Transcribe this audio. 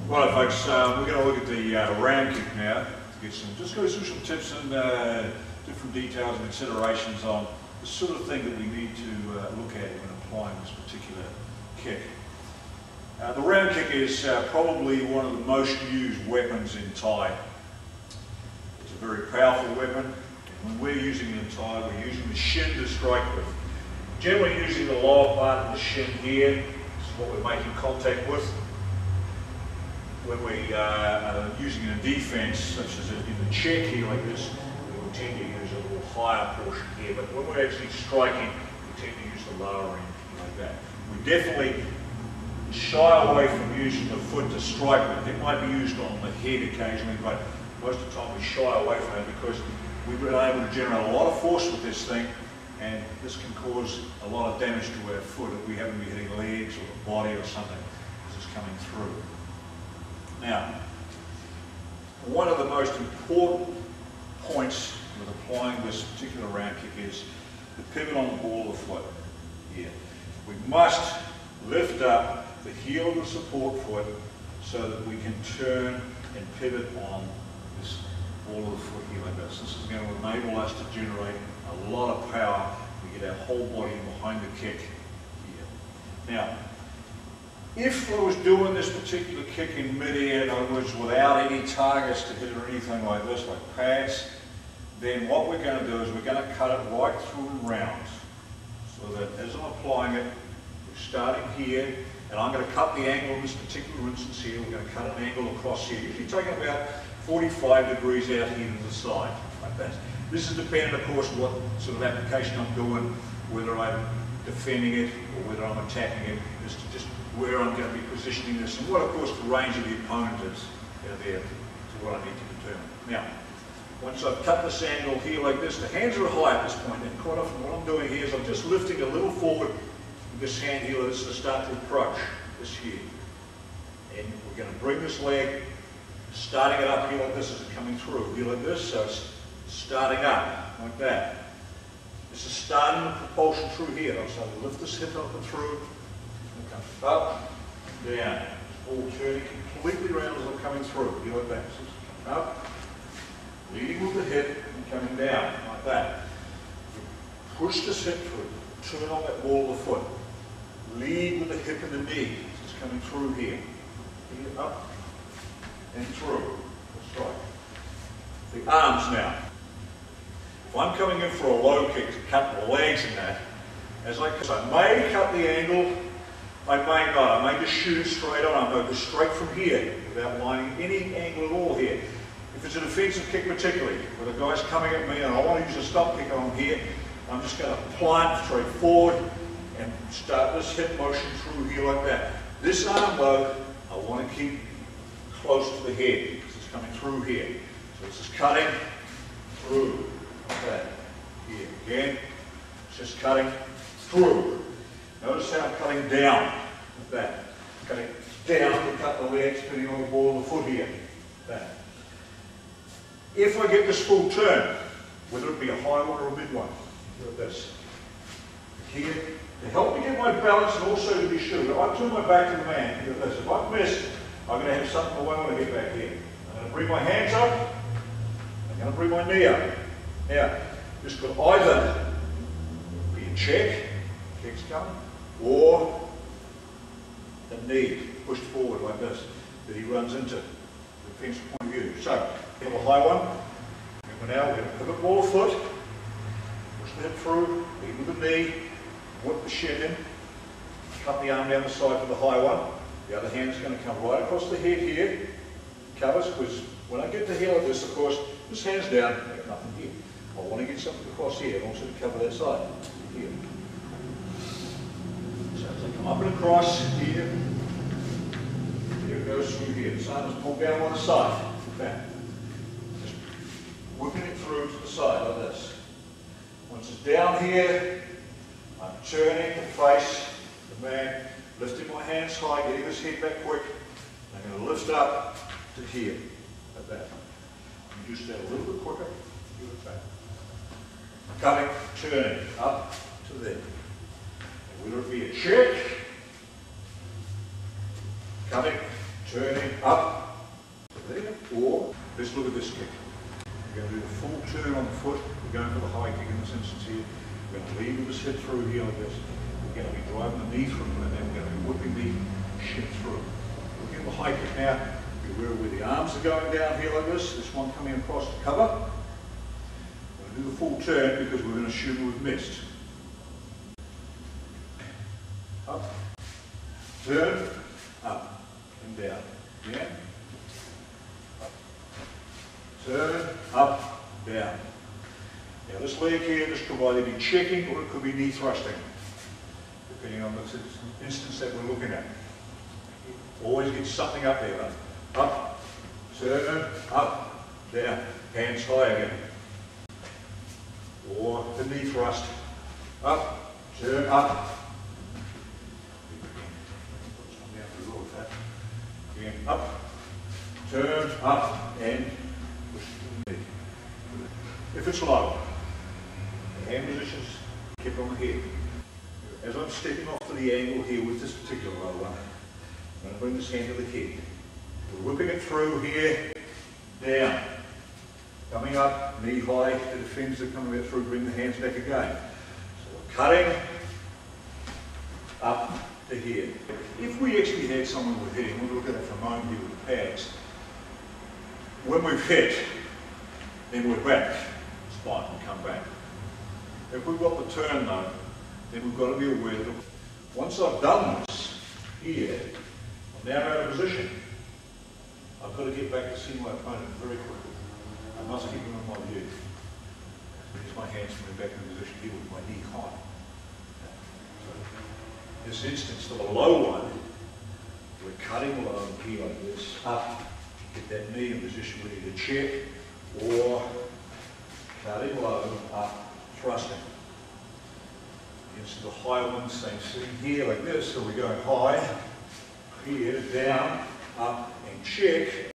Right, folks, we're going to look at the round kick now. Just go through some tips and different details and considerations on the sort of thing that we need to look at when applying this particular kick. The round kick is probably one of the most used weapons in Thai. It's a very powerful weapon, and when we're using it in Thai, we're using the shin to strike with. Generally using the lower part of the shin here. This is what we're making contact with. When we are using a defense, such as in the check here like this, we will tend to use a little higher portion here, but when we're actually striking, we tend to use the lower end like that. We definitely shy away from using the foot to strike with. It might be used on the head occasionally, but most of the time we shy away from it because we've been able to generate a lot of force with this thing, and this can cause a lot of damage to our foot if we happen to be hitting legs or the body or something as it's coming through. Now, one of the most important points with applying this particular round kick is the pivot on the ball of the foot here. We must lift up the heel of the support foot so that we can turn and pivot on this ball of the foot here like this. This is going to enable us to generate a lot of power. We get our whole body behind the kick here. Now, if I was doing this particular kick in mid-air, in other words, without any targets to hit or anything like this, like pads, then what we're going to do is we're going to cut it right through and round. So that as I'm applying it, we're starting here, and I'm going to cut the angle in this particular instance here. We're going to cut an angle across here, usually taking about 45 degrees out here to the side, like that. This is dependent, of course, on what sort of application I'm doing, whether I'm defending it or whether I'm attacking it, as to just where I'm going to be positioning this, and what, of course, the range of the opponent is there to what I need to determine. Now, once I've cut this angle here like this, the hands are high at this point, and quite often what I'm doing here is I'm just lifting a little forward with this hand here. This is to start to approach this here. And we're going to bring this leg, starting it up here like this as it's coming through, here like this, so it's starting up like that. This is starting the propulsion through here. So I lift this hip up and through. Up, down, all turning completely around as I'm coming through, you like that. So up, leading with the hip and coming down, like that. Push this hip through, turn on that ball of the foot. Lead with the hip and the knee, so it's coming through here. Here, up, and through. That's right. The arms now. If I'm coming in for a low kick to cut the legs in that, as I may cut the angle, I may not. I may just shoot it straight on. I may go straight from here without lining any angle at all here. If it's a defensive kick particularly, where the guy's coming at me and I want to use a stop kick on here, I'm just going to plant straight forward and start this hip motion through here like that. This arm though, I want to keep close to the head because it's coming through here. So it's just cutting through like that. Here again, it's just cutting through. Notice how I'm cutting down with that. Cutting down to cut the legs, putting on the ball of the foot here. That. If I get this full turn, whether it be a high one or a mid one, like this. Here, to help me get my balance and also to be sure that I turn my back to the man, like this. If I miss, I'm going to have something away when I get back here. I'm going to bring my hands up, I'm going to bring my knee up. Now, this could either be a check, kick's coming, or the knee pushed forward like this that he runs into, defensive point of view. So, we have a high one, and now we're going to pivot ball of foot, push the hip through, lead with the knee, whip the shin in, cut the arm down the side for the high one. The other hand is going to come right across the head here, covers, because when I get to here like this, of course, this hand's down, I got nothing here. I want to get something across here and also to cover that side, here. So as I come up and across here, here it goes through here. The arm is pulled down on the side, back. Just whipping it through to the side like this. Once it's down here, I'm turning to face the man, lifting my hands high, getting this head back quick. I'm going to lift up to here, like that. And just that a little bit quicker, do it back. Coming, turning, up to there. And whether it be a check, coming, turning up to there, or let's look at this kick. We're going to do the full turn on the foot. We're going for the high kick in this instance here. We're going to lead with the hip through here like this. We're going to be driving the knee through, and then we're going to be whipping the shin through. Looking at the high kick now, beware where the arms are going down here like this. This one coming across to cover. We're going to do the full turn because we're going to assume we've missed. Up, turn, up, and down. Yeah. Up, turn, up, down. Now this leg here, this could either be checking or it could be knee thrusting, depending on the instance that we're looking at. Always get something up there. Up, turn, up, down. Hands high again. Or the knee thrust. Up, turn, up. Again, up, turn, up, and push the knee. If it's low, the hand position's kept on the head. As I'm stepping off to the angle here with this particular low one, I'm going to bring this hand to the head. We're whipping it through here, down. Coming up, knee high, the defenders are coming out through, bring the hands back again. So we're cutting up to here. If we actually had someone with hitting, we'll look at it for a moment here with the pads. When we've hit, then we're back. It's fine, we come back. If we've got the turn though, then we've got to be aware that once I've done this here, I'm now out of position. I've got to get back to see my opponent very quickly. I must keep him in my view. There's my hands coming back in position here with my knee high. In this instance, the low one, we're cutting low here like this, up, get that knee in position ready to check, or cutting low, up, thrusting. Into the high one, same thing here like this, so we're going high, here, down, up, and check,